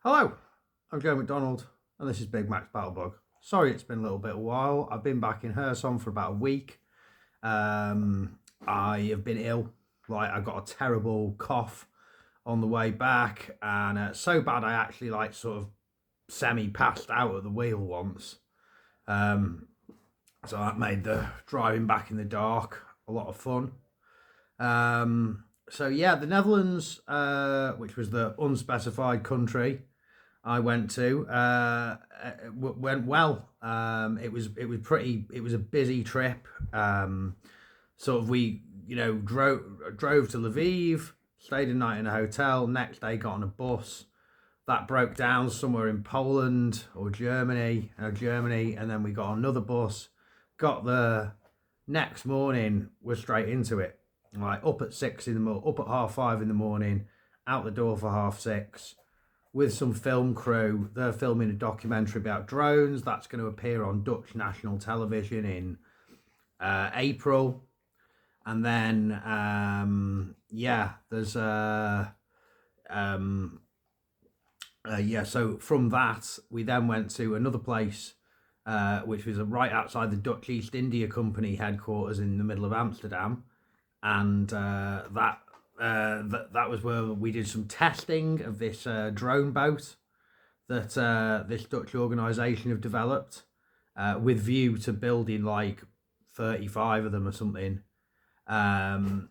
Hello, I'm Joe McDonald, and this is Big Mac's Battlebug. Sorry it's been a little bit a while. I've been back in Herson for about a week. I have been ill. I got a terrible cough on the way back, and so bad I actually sort of semi-passed out at the wheel once. Um, so that made the driving back in the dark a lot of fun. So yeah, the Netherlands, which was the unspecified country I went to, went well. It was pretty. It was a busy trip. Sort of we drove to Lviv, stayed a night in a hotel. Next day got on a bus that broke down somewhere in Poland or Germany, and then we got on another bus. Got the next morning, we're straight into it. Up at 6 in the morning, up at 5:30 in the morning, out the door for 6:30 with some film crew. They're filming a documentary about drones that's going to appear on Dutch national television in April. And then there's so from that we then went to another place, which was right outside the Dutch East India Company headquarters in the middle of Amsterdam, and that was where we did some testing of this drone boat that this Dutch organisation have developed, with view to building 35 of them or something. And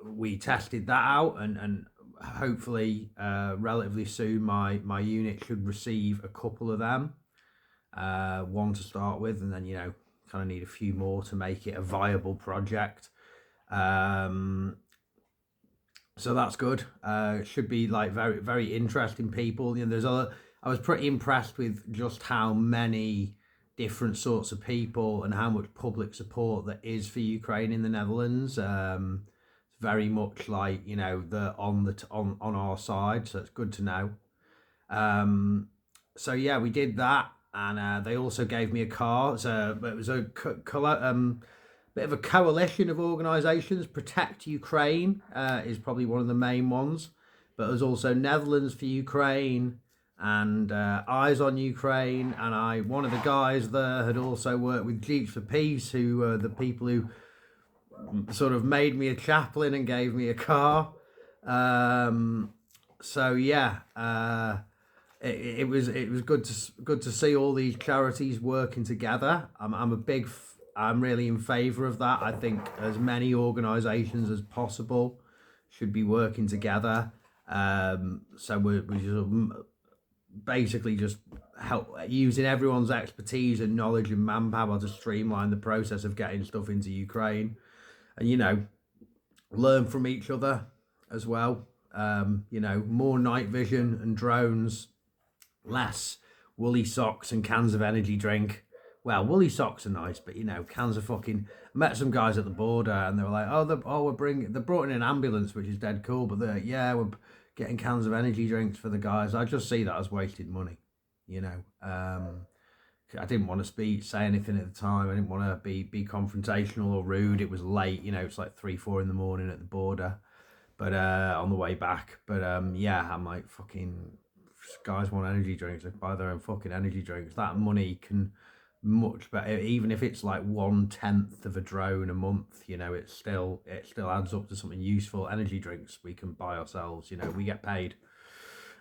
we tested that out, and hopefully relatively soon my unit should receive a couple of them, one to start with, and then kind of need a few more to make it a viable project. So that's good. Should be very, very interesting people. I was pretty impressed with just how many different sorts of people and how much public support there is for Ukraine in the Netherlands. It's very much they're on our side, so it's good to know. So yeah, we did that, and they also gave me a car. It was a bit of a coalition of organisations. Protect Ukraine is probably one of the main ones, but there's also Netherlands for Ukraine and Eyes on Ukraine. And one of the guys there had also worked with Jeeps for Peace, who are the people who sort of made me a chaplain and gave me a car. So yeah, it was good to see all these charities working together. I'm really in favour of that. I think as many organisations as possible should be working together. So we basically just help using everyone's expertise and knowledge and manpower to streamline the process of getting stuff into Ukraine, and learn from each other as well. More night vision and drones, less woolly socks and cans of energy drink. Well, woolly socks are nice, but cans of fucking. I met some guys at the border, and they were like, they brought in an ambulance, which is dead cool, but we're getting cans of energy drinks for the guys. I just see that as wasted money, I didn't want to say anything at the time. I didn't want to be confrontational or rude. It was late, it's 3-4 in the morning at the border, but on the way back. But I'm like, fucking guys want energy drinks, they buy their own fucking energy drinks. That money can much better, even if it's 1/10 of a drone a month, it still adds up to something useful. Energy drinks we can buy ourselves, we get paid.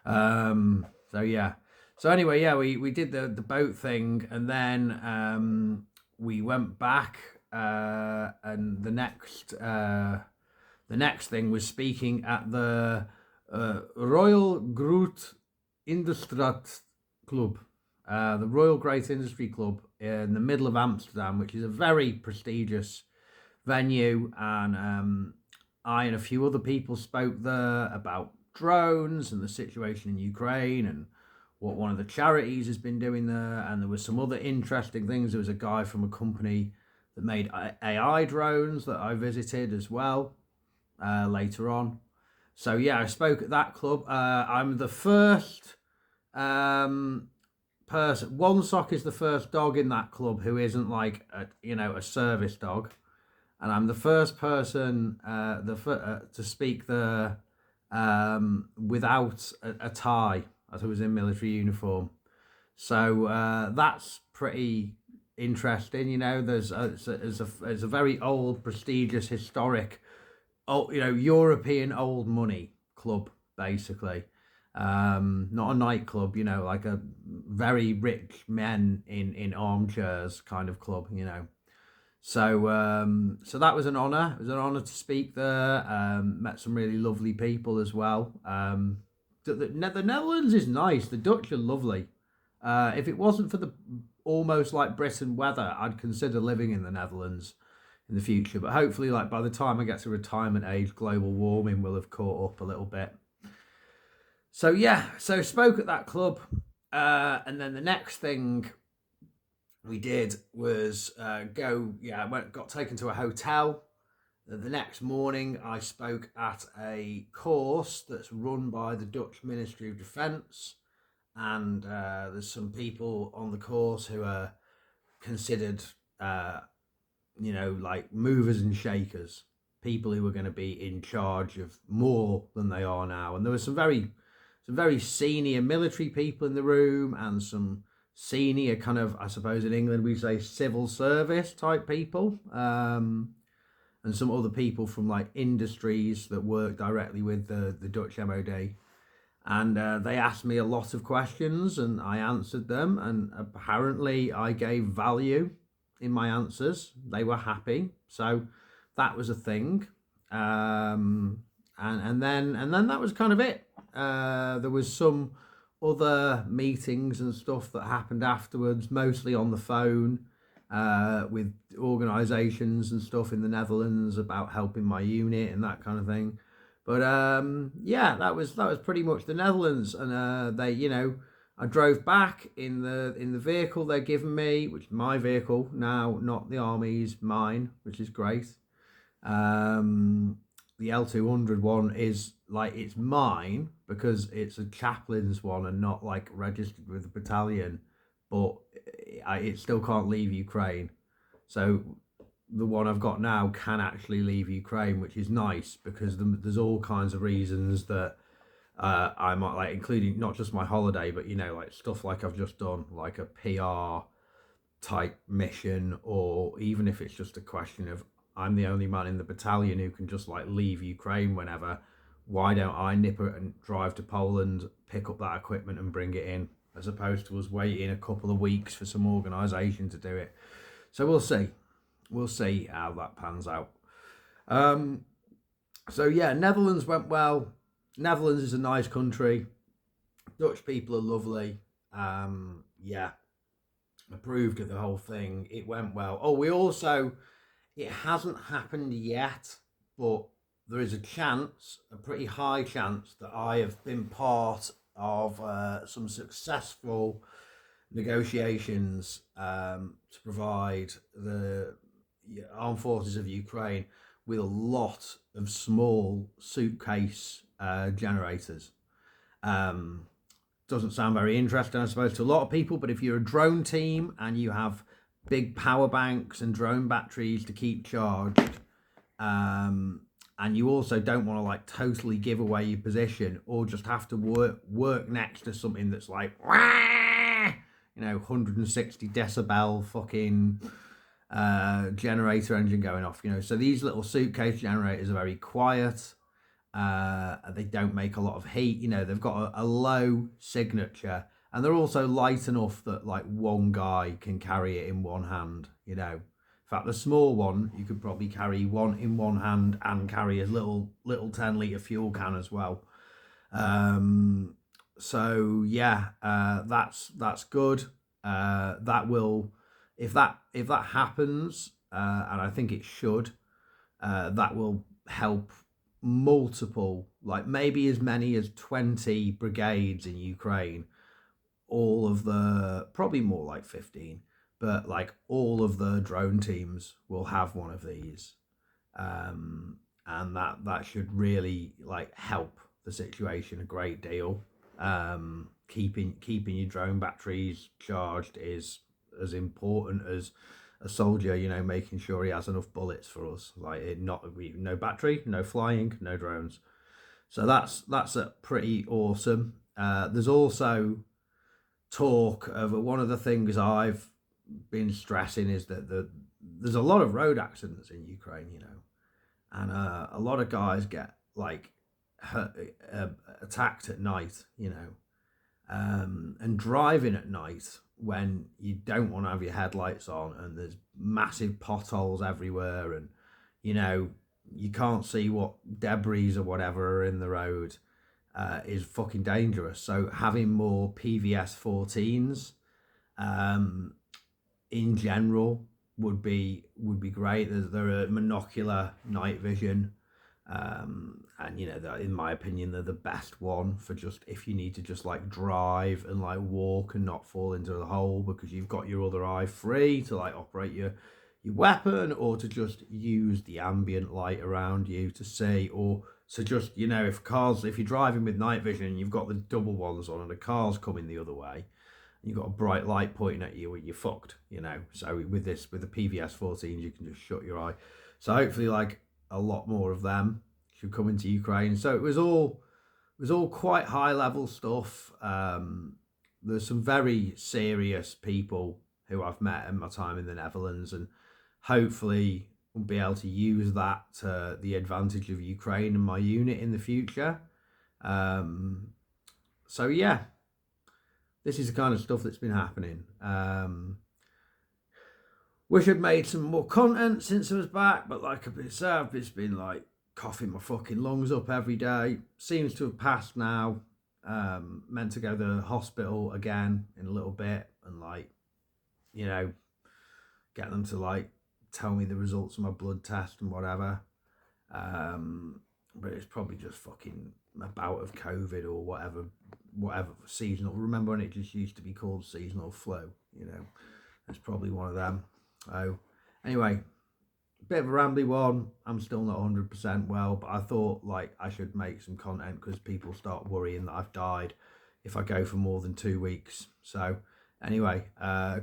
So anyway, we did the boat thing, and then we went back, and the next thing was speaking at the Royal Groot Industrat Club, the Royal Great Industry Club in the middle of Amsterdam, which is a very prestigious venue. And I and a few other people spoke there about drones and the situation in Ukraine and what one of the charities has been doing there. And there were some other interesting things. There was a guy from a company that made AI drones that I visited as well later on. So yeah, I spoke at that club. I'm the first person. One Sock is the first dog in that club who isn't a service dog, and I'm the first person to speak there without a tie, as I was in military uniform. So that's pretty interesting. There's a very old, prestigious, historic, European old money club, basically. Not a nightclub, like a very rich men in armchairs kind of club. So that was an honor. It was an honor to speak there. Met some really lovely people as well. The Netherlands is nice. The Dutch are lovely. If it wasn't for the almost like Britain weather, I'd consider living in the Netherlands in the future. But hopefully, like by the time I get to retirement age, global warming will have caught up a little bit. So yeah, so spoke at that club, and then the next thing we did was got taken to a hotel. The next morning, I spoke at a course that's run by the Dutch Ministry of Defence, and there's some people on the course who are considered, like movers and shakers, people who are going to be in charge of more than they are now. And there were some very senior military people in the room, and some senior kind of, I suppose in England we say civil service type people, and some other people from like industries that work directly with the Dutch MOD. And they asked me a lot of questions and I answered them, and apparently I gave value in my answers. They were happy, so that was a thing. And then that was kind of it. There was some other meetings and stuff that happened afterwards, mostly on the phone, with organisations and stuff in the Netherlands about helping my unit and that kind of thing. But yeah, that was pretty much the Netherlands, and I drove back in the vehicle they're giving me, which is my vehicle now, not the army's, mine, which is great. The L200 one is like, it's mine because it's a chaplain's one and not like registered with the battalion, but it still can't leave Ukraine. So the one I've got now can actually leave Ukraine, which is nice because there's all kinds of reasons that I might like, including not just my holiday, but like stuff like I've just done, like a PR type mission, or even if it's just a question of I'm the only man in the battalion who can just like leave Ukraine whenever. Why don't I nip it and drive to Poland, pick up that equipment and bring it in, as opposed to us waiting a couple of weeks for some organisation to do it. So we'll see how that pans out. So yeah, Netherlands went well. Netherlands is a nice country. Dutch people are lovely. Yeah, approved of the whole thing. It went well. Oh, it hasn't happened yet, but there is a pretty high chance, that I have been part of some successful negotiations to provide the armed forces of Ukraine with a lot of small suitcase generators. Doesn't sound very interesting, I suppose, to a lot of people, but if you're a drone team and you have big power banks and drone batteries to keep charged, and you also don't want to like totally give away your position, or just have to work next to something that's like 160 decibel fucking generator engine going off, so these little suitcase generators are very quiet. They don't make a lot of heat, they've got a low signature, and they're also light enough that like one guy can carry it in one hand. In fact, the small one you could probably carry one in one hand and carry a little 10-litre fuel can as well. So yeah, that's good. That will, if that happens, and I think it should, that will help multiple, like maybe as many as 20 brigades in Ukraine, all of the, probably more like 15, but like all of the drone teams will have one of these, and that should really like help the situation a great deal. Keeping your drone batteries charged is as important as a soldier, making sure he has enough bullets for us. Like no battery, no flying, no drones. So that's a pretty awesome. There's also talk of one of the things I've been stressing is that there's a lot of road accidents in Ukraine, and a lot of guys get like hurt, attacked at night, and driving at night when you don't want to have your headlights on and there's massive potholes everywhere, and you can't see what debris or whatever are in the road, is fucking dangerous. So having more PVS 14s in general would be great. They're a monocular night vision, and in my opinion they're the best one for just if you need to just like drive and like walk and not fall into the hole, because you've got your other eye free to like operate your weapon, or to just use the ambient light around you to see, or to just if you're driving with night vision and you've got the double ones on and a car's coming the other way, you've got a bright light pointing at you, you're fucked, So with the PVS 14s, you can just shut your eye. So hopefully, like a lot more of them should come into Ukraine. So it was all quite high level stuff. There's some very serious people who I've met in my time in the Netherlands, and hopefully we'll be able to use that to the advantage of Ukraine and my unit in the future. So yeah. This is the kind of stuff that's been happening. Wish I'd made some more content since I was back, but like I've been saying, I've just been like coughing my fucking lungs up every day. Seems to have passed now. Meant to go to the hospital again in a little bit and get them to like tell me the results of my blood test and whatever. But it's probably just fucking a bout of COVID or whatever seasonal. Remember when it just used to be called seasonal flu? It's probably one of them. So anyway, a bit of a rambly one. I'm still not 100% well, but I thought like I should make some content because people start worrying that I've died if I go for more than 2 weeks. So anyway,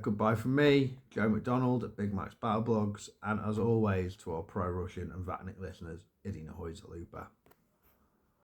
goodbye from me, Joe McDonald at Big Mac's Battle Blogs, and as always to our pro-Russian and Vatnik listeners, Idina Hoyzalupa.